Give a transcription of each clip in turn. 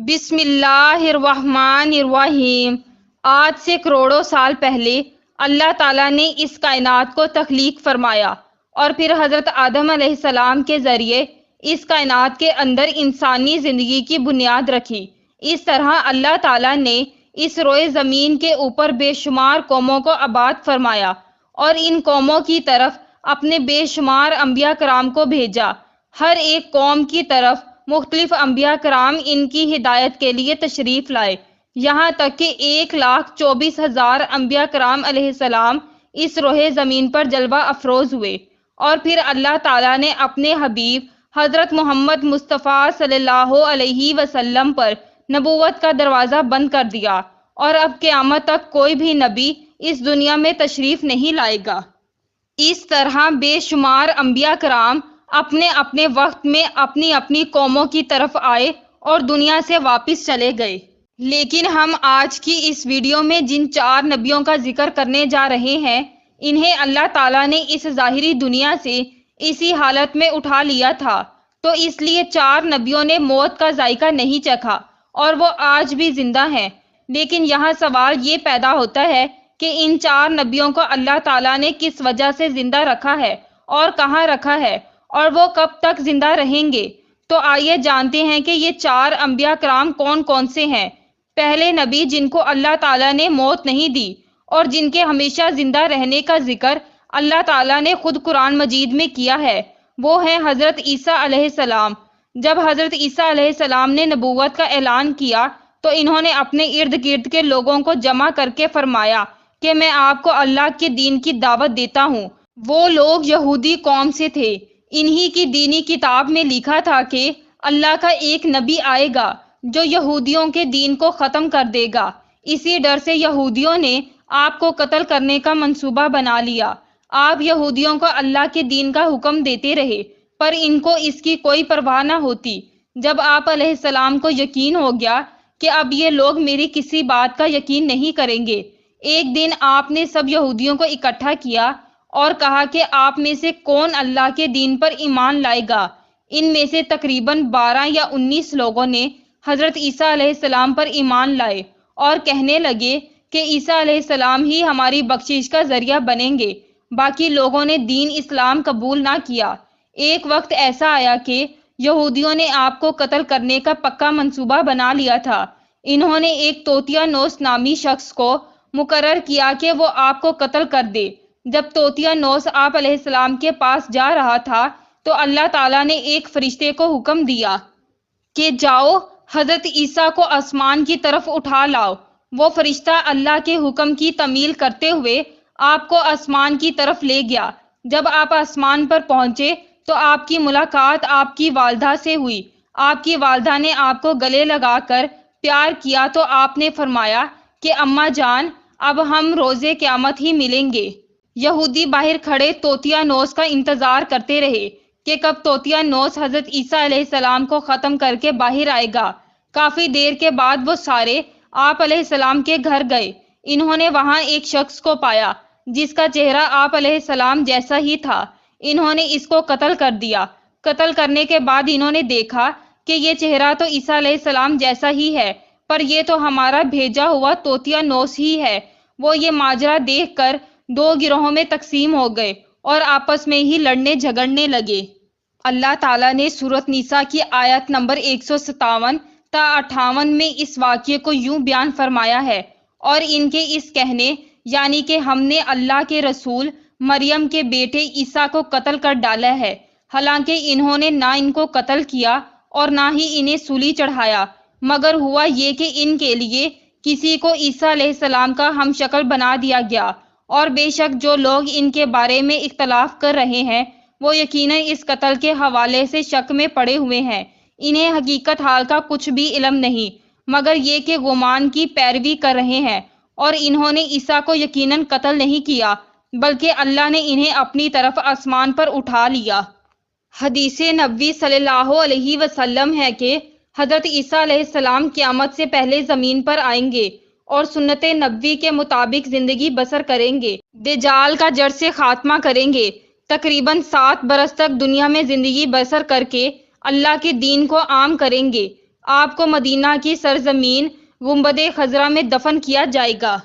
بسم اللہ الرحمن الرحیم۔ آج سے کروڑوں سال پہلے اللہ تعالیٰ نے اس کائنات کو تخلیق فرمایا اور پھر حضرت آدم علیہ السلام کے ذریعے اس کائنات کے اندر انسانی زندگی کی بنیاد رکھی۔ اس طرح اللہ تعالیٰ نے اس روئے زمین کے اوپر بے شمار قوموں کو آباد فرمایا اور ان قوموں کی طرف اپنے بے شمار انبیاء کرام کو بھیجا۔ ہر ایک قوم کی طرف مختلف انبیاء کرام ان کی ہدایت کے لیے تشریف لائے، یہاں تک کہ 1,24,000 انبیاء کرام علیہ السلام اس روئے زمین پر جلوہ افروز ہوئے، اور پھر اللہ تعالیٰ نے اپنے حبیب حضرت محمد مصطفیٰ صلی اللہ علیہ وسلم پر نبوت کا دروازہ بند کر دیا، اور اب قیامت تک کوئی بھی نبی اس دنیا میں تشریف نہیں لائے گا۔ اس طرح بے شمار انبیاء کرام اپنے اپنے وقت میں اپنی اپنی قوموں کی طرف آئے اور دنیا سے واپس چلے گئے۔ لیکن ہم آج کی اس ویڈیو میں جن 4 نبیوں کا ذکر کرنے جا رہے ہیں، انہیں اللہ تعالیٰ نے اس ظاہری دنیا سے اسی حالت میں اٹھا لیا تھا، تو اس لیے 4 نبیوں نے موت کا ذائقہ نہیں چکھا اور وہ آج بھی زندہ ہیں۔ لیکن یہاں سوال یہ پیدا ہوتا ہے کہ ان 4 نبیوں کو اللہ تعالیٰ نے کس وجہ سے زندہ رکھا ہے اور کہاں رکھا ہے، اور وہ کب تک زندہ رہیں گے؟ تو آئیے جانتے ہیں کہ یہ 4 انبیاء کرام کون کون سے ہیں۔ پہلے نبی جن کو اللہ تعالیٰ نے موت نہیں دی اور جن کے ہمیشہ زندہ رہنے کا ذکر اللہ تعالیٰ نے خود قرآن مجید میں کیا ہے، وہ ہیں حضرت عیسیٰ علیہ السلام۔ جب حضرت عیسیٰ علیہ السلام نے نبوت کا اعلان کیا تو انہوں نے اپنے ارد گرد کے لوگوں کو جمع کر کے فرمایا کہ میں آپ کو اللہ کے دین کی دعوت دیتا ہوں۔ وہ لوگ یہودی قوم سے تھے۔ انہی کی دینی کتاب میں لکھا تھا کہ اللہ کا ایک نبی آئے گا جو یہودیوں کے دین کو ختم کر دے گا۔ اسی ڈر سے یہودیوں نے آپ کو قتل کرنے کا منصوبہ بنا لیا۔ آپ یہودیوں کو اللہ کے دین کا حکم دیتے رہے، پر ان کو اس کی کوئی پرواہ نہ ہوتی۔ جب آپ علیہ السلام کو یقین ہو گیا کہ اب یہ لوگ میری کسی بات کا یقین نہیں کریں گے، ایک دن آپ نے سب یہودیوں کو اکٹھا کیا اور کہا کہ آپ میں سے کون اللہ کے دین پر ایمان لائے گا۔ ان میں سے تقریباً 12 یا 19 لوگوں نے حضرت عیسیٰ علیہ السلام پر ایمان لائے اور کہنے لگے کہ عیسیٰ علیہ السلام ہی ہماری بخشش کا ذریعہ بنیں گے۔ باقی لوگوں نے دین اسلام قبول نہ کیا۔ ایک وقت ایسا آیا کہ یہودیوں نے آپ کو قتل کرنے کا پکا منصوبہ بنا لیا تھا۔ انہوں نے ایک توتیا نوس نامی شخص کو مقرر کیا کہ وہ آپ کو قتل کر دے۔ جب توتیا نوس آپ علیہ السلام کے پاس جا رہا تھا تو اللہ تعالیٰ نے ایک فرشتے کو حکم دیا کہ جاؤ حضرت عیسیٰ کو آسمان کی طرف اٹھا لاؤ۔ وہ فرشتہ اللہ کے حکم کی تعمیل کرتے ہوئے آپ کو آسمان کی طرف لے گیا۔ جب آپ آسمان پر پہنچے تو آپ کی ملاقات آپ کی والدہ سے ہوئی۔ آپ کی والدہ نے آپ کو گلے لگا کر پیار کیا تو آپ نے فرمایا کہ اماں جان، اب ہم روزے قیامت ہی ملیں گے۔ یہودی باہر کھڑے توتیا نوس کا انتظار کرتے رہے کہ کب توتیا نوس حضرت عیسیٰ علیہ السلام کو ختم کر کے باہر آئے گا۔ کافی دیر کے بعد وہ سارے آپ علیہ السلام کے گھر گئے۔ انہوں نے وہاں ایک شخص کو پایا جس کا چہرہ آپ علیہ السلام جیسا ہی تھا۔ انہوں نے اس کو قتل کر دیا۔ قتل کرنے کے بعد انہوں نے دیکھا کہ یہ چہرہ تو عیسیٰ علیہ السلام جیسا ہی ہے، پر یہ تو ہمارا بھیجا ہوا توتیا نوس ہی ہے۔ وہ یہ ماجرا دیکھ کر 2 گروہوں میں تقسیم ہو گئے اور آپس میں ہی لڑنے جھگڑنے لگے۔ اللہ تعالیٰ نے سورۃ نساء کی آیت نمبر 157 تا 58 میں اس واقعے کو یوں بیان فرمایا ہے، اور ان کے اس کہنے یعنی کہ ہم نے اللہ کے رسول مریم کے بیٹے عیسیٰ کو قتل کر ڈالا ہے، حالانکہ انہوں نے نہ ان کو قتل کیا اور نہ ہی انہیں سولی چڑھایا، مگر ہوا یہ کہ ان کے لیے کسی کو عیسیٰ علیہ السلام کا ہم شکل بنا دیا گیا، اور بے شک جو لوگ ان کے بارے میں اختلاف کر رہے ہیں وہ یقیناً اس قتل کے حوالے سے شک میں پڑے ہوئے ہیں۔ انہیں حقیقت حال کا کچھ بھی علم نہیں، مگر یہ کہ گمان کی پیروی کر رہے ہیں، اور انہوں نے عیسیٰ کو یقیناً قتل نہیں کیا بلکہ اللہ نے انہیں اپنی طرف آسمان پر اٹھا لیا۔ حدیث نبوی صلی اللہ علیہ وسلم ہے کہ حضرت عیسیٰ علیہ السلام قیامت سے پہلے زمین پر آئیں گے اور سنت نبوی کے مطابق زندگی بسر کریں گے، دجال کا جڑ سے خاتمہ کریں گے، تقریباً 7 برس تک دنیا میں زندگی بسر کر کے اللہ کے دین کو عام کریں گے۔ آپ کو مدینہ کی سرزمین گنبد خضرا میں دفن کیا جائے گا۔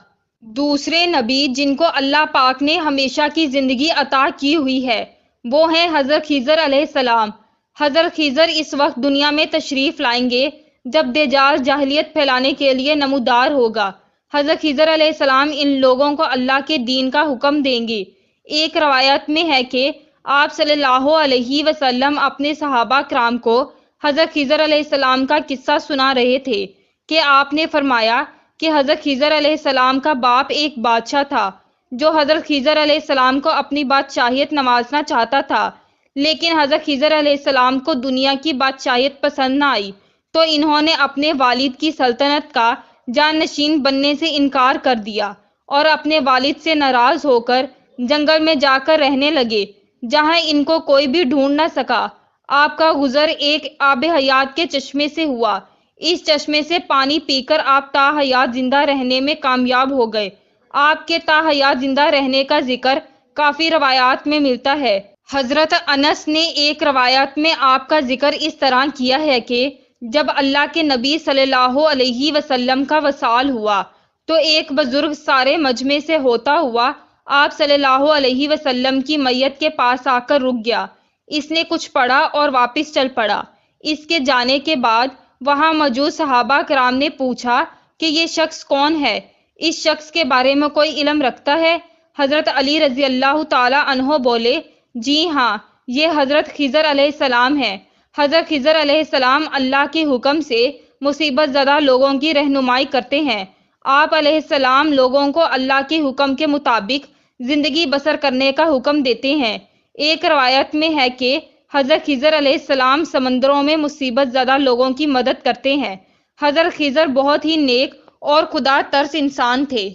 دوسرے نبی جن کو اللہ پاک نے ہمیشہ کی زندگی عطا کی ہوئی ہے وہ ہیں حضرت خضر علیہ السلام۔ حضرت خضر اس وقت دنیا میں تشریف لائیں گے جب دجال جاہلیت پھیلانے کے لیے نمودار ہوگا۔ حضرت خضر علیہ السلام ان لوگوں کو اللہ کے دین کا حکم دیں گے۔ ایک روایت میں ہے کہ آپ صلی اللہ علیہ وسلم اپنے صحابہ کرام کو حضرت خضر علیہ السلام کا قصہ سنا رہے تھے کہ آپ نے فرمایا کہ حضرت خضر علیہ السلام کا باپ ایک بادشاہ تھا جو حضرت خضر علیہ السلام کو اپنی بادشاہیت نوازنا چاہتا تھا، لیکن حضرت خضر علیہ السلام کو دنیا کی بادشاہیت پسند نہ آئی تو انہوں نے اپنے والد کی سلطنت کا جانشین بننے سے انکار کر دیا اور اپنے والد سے ناراض ہو کر جنگل میں جا کر رہنے لگے جہاں ان کو کوئی بھی ڈھونڈ نہ سکا۔ آپ کا گزر ایک آب حیات کے چشمے سے ہوا۔ اس چشمے سے پانی پی کر آپ تا حیات زندہ رہنے میں کامیاب ہو گئے۔ آپ کے تا حیات زندہ رہنے کا ذکر کافی روایات میں ملتا ہے۔ حضرت انس نے ایک روایت میں آپ کا ذکر اس طرح کیا ہے کہ جب اللہ کے نبی صلی اللہ علیہ وسلم کا وصال ہوا تو ایک بزرگ سارے مجمع سے ہوتا ہوا آپ صلی اللہ علیہ وسلم کی میت کے پاس آ کر رک گیا۔ اس نے کچھ پڑھا اور واپس چل پڑا۔ اس کے جانے کے بعد وہاں موجود صحابہ کرام نے پوچھا کہ یہ شخص کون ہے؟ اس شخص کے بارے میں کوئی علم رکھتا ہے؟ حضرت علی رضی اللہ تعالی عنہ بولے، جی ہاں، یہ حضرت خضر علیہ السلام ہے۔ حضرت خضر علیہ السلام اللہ کے حکم سے مصیبت زدہ لوگوں کی رہنمائی کرتے ہیں۔ آپ علیہ السلام لوگوں کو اللہ کے حکم کے مطابق زندگی بسر کرنے کا حکم دیتے ہیں۔ ایک روایت میں ہے کہ حضرت خضر علیہ السلام سمندروں میں مصیبت زدہ لوگوں کی مدد کرتے ہیں۔ حضرت خضر بہت ہی نیک اور خدا ترس انسان تھے۔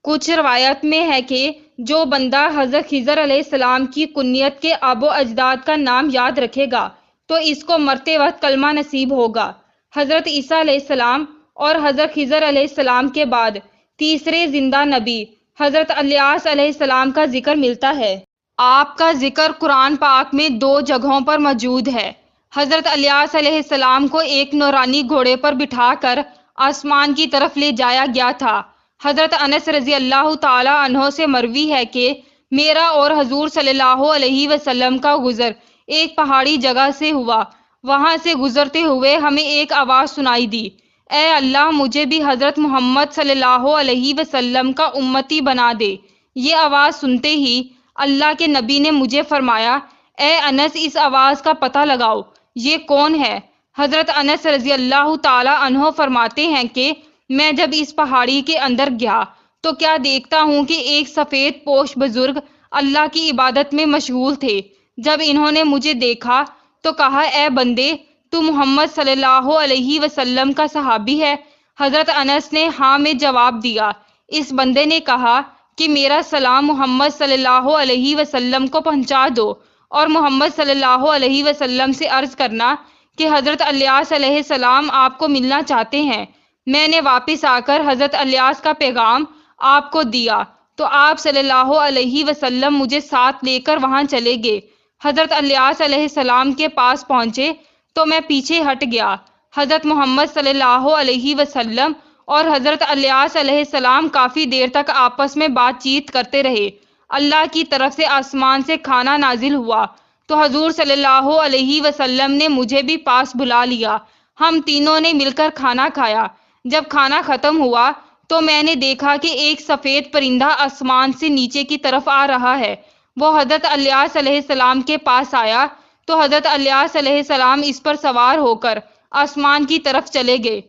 کچھ روایت میں ہے کہ جو بندہ حضرت خضر علیہ السلام کی کنیت کے آب و اجداد کا نام یاد رکھے گا تو اس کو مرتے وقت کلمہ نصیب ہوگا۔ حضرت عیسیٰ علیہ السلام اور حضرت خضر علیہ السلام کے بعد تیسرے زندہ نبی حضرت الیاس علیہ السلام کا ذکر ملتا ہے۔ آپ کا ذکر قرآن پاک میں 2 جگہوں پر موجود ہے۔ حضرت الیاس علیہ السلام کو ایک نورانی گھوڑے پر بٹھا کر آسمان کی طرف لے جایا گیا تھا۔ حضرت انس رضی اللہ تعالی عنہ سے مروی ہے کہ میرا اور حضور صلی اللہ علیہ وسلم کا گزر ایک پہاڑی جگہ سے ہوا۔ وہاں سے گزرتے ہوئے ہمیں ایک آواز سنائی دی، اے اللہ مجھے بھی حضرت محمد صلی اللہ علیہ وسلم کا امتی بنا دے۔ یہ آواز سنتے ہی اللہ کے نبی نے مجھے فرمایا، اے انس اس آواز کا پتہ لگاؤ، یہ کون ہے؟ حضرت انس رضی اللہ تعالی عنہ فرماتے ہیں کہ میں جب اس پہاڑی کے اندر گیا تو کیا دیکھتا ہوں کہ ایک سفید پوش بزرگ اللہ کی عبادت میں مشغول تھے۔ جب انہوں نے مجھے دیکھا تو کہا، اے بندے تو محمد صلی اللہ علیہ وسلم کا صحابی ہے؟ حضرت انس نے ہاں میں جواب دیا۔ اس بندے نے کہا کہ میرا سلام محمد صلی اللہ علیہ وسلم کو پہنچا دو اور محمد صلی اللہ علیہ وسلم سے عرض کرنا کہ حضرت الیاس علیہ السلام آپ کو ملنا چاہتے ہیں۔ میں نے واپس آ کر حضرت الیاس کا پیغام آپ کو دیا تو آپ صلی اللہ علیہ وسلم مجھے ساتھ لے کر وہاں چلے گئے۔ حضرت الیاس علیہ السلام کے پاس پہنچے تو میں پیچھے ہٹ گیا۔ حضرت محمد صلی اللہ علیہ وسلم اور حضرت الیاس علیہ السلام کافی دیر تک آپس میں بات چیت کرتے رہے۔ اللہ کی طرف سے آسمان سے کھانا نازل ہوا تو حضور صلی اللہ علیہ وسلم نے مجھے بھی پاس بلا لیا۔ ہم تینوں نے مل کر کھانا کھایا۔ جب کھانا ختم ہوا تو میں نے دیکھا کہ ایک سفید پرندہ آسمان سے نیچے کی طرف آ رہا ہے۔ وہ حضرت الیاس علیہ السلام کے پاس آیا تو حضرت الیاس علیہ السلام اس پر سوار ہو کر آسمان کی طرف چلے گئے۔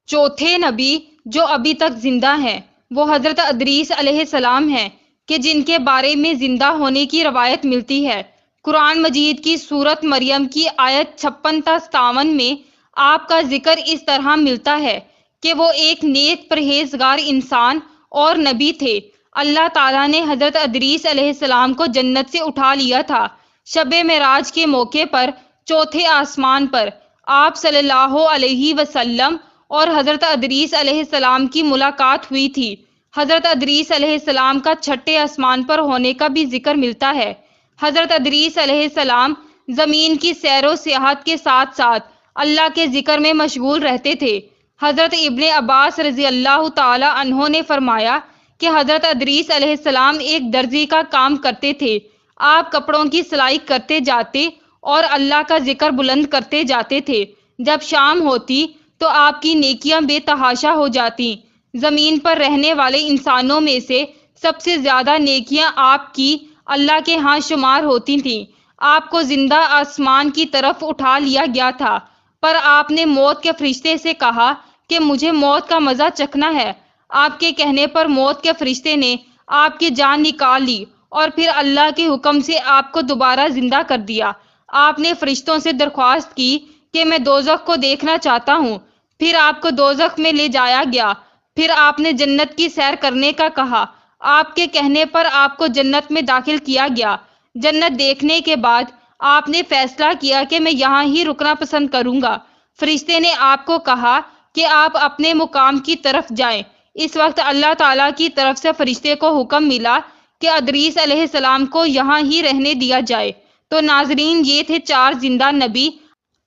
چوتھے نبی جو ابھی تک زندہ ہیں وہ حضرت ادریس علیہ السلام ہیں کہ جن کے بارے میں زندہ ہونے کی روایت ملتی ہے۔ قرآن مجید کی سورت مریم کی آیت 56 تا 57 میں آپ کا ذکر اس طرح ملتا ہے کہ وہ ایک نیک پرہیزگار انسان اور نبی تھے۔ اللہ تعالیٰ نے حضرت ادریس علیہ السلام کو جنت سے اٹھا لیا تھا۔ شب معراج کے موقع پر چوتھے آسمان پر آپ صلی اللہ علیہ وسلم اور حضرت ادریس علیہ السلام کی ملاقات ہوئی تھی۔ حضرت ادریس علیہ السلام کا چھٹے آسمان پر ہونے کا بھی ذکر ملتا ہے۔ حضرت ادریس علیہ السلام زمین کی سیر و سیاحت کے ساتھ ساتھ اللہ کے ذکر میں مشغول رہتے تھے۔ حضرت ابن عباس رضی اللہ تعالی عنہ نے فرمایا کہ حضرت ادریس علیہ السلام ایک درزی کا کام کرتے تھے۔ آپ کپڑوں کی سلائی کرتے جاتے اور اللہ کا ذکر بلند کرتے جاتے تھے۔ جب شام ہوتی تو آپ کی نیکیاں بے تحاشا ہو جاتی۔ زمین پر رہنے والے انسانوں میں سے سب سے زیادہ نیکیاں آپ کی اللہ کے ہاں شمار ہوتی تھیں۔ آپ کو زندہ آسمان کی طرف اٹھا لیا گیا تھا، پر آپ نے موت کے فرشتے سے کہا کہ مجھے موت کا مزہ چکھنا ہے۔ آپ کے کہنے پر موت کے فرشتے نے آپ کی جان نکال لی اور پھر اللہ کے حکم سے آپ کو دوبارہ زندہ کر دیا۔ آپ نے فرشتوں سے درخواست کی کہ میں دوزخ کو دیکھنا چاہتا ہوں۔ پھر آپ کو دوزخ میں لے جایا گیا۔ پھر آپ نے جنت کی سیر کرنے کا کہا۔ آپ کے کہنے پر آپ کو جنت میں داخل کیا گیا۔ جنت دیکھنے کے بعد آپ نے فیصلہ کیا کہ میں یہاں ہی رکنا پسند کروں گا۔ فرشتے نے آپ کو کہا کہ آپ اپنے مقام کی طرف جائیں۔ اس وقت اللہ تعالیٰ کی طرف سے فرشتے کو حکم ملا کہ ادریس علیہ السلام کو یہاں ہی رہنے دیا جائے۔ تو ناظرین، یہ تھے 4 زندہ نبی۔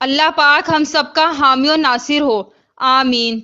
اللہ پاک ہم سب کا حامی و ناصر ہو، آمین۔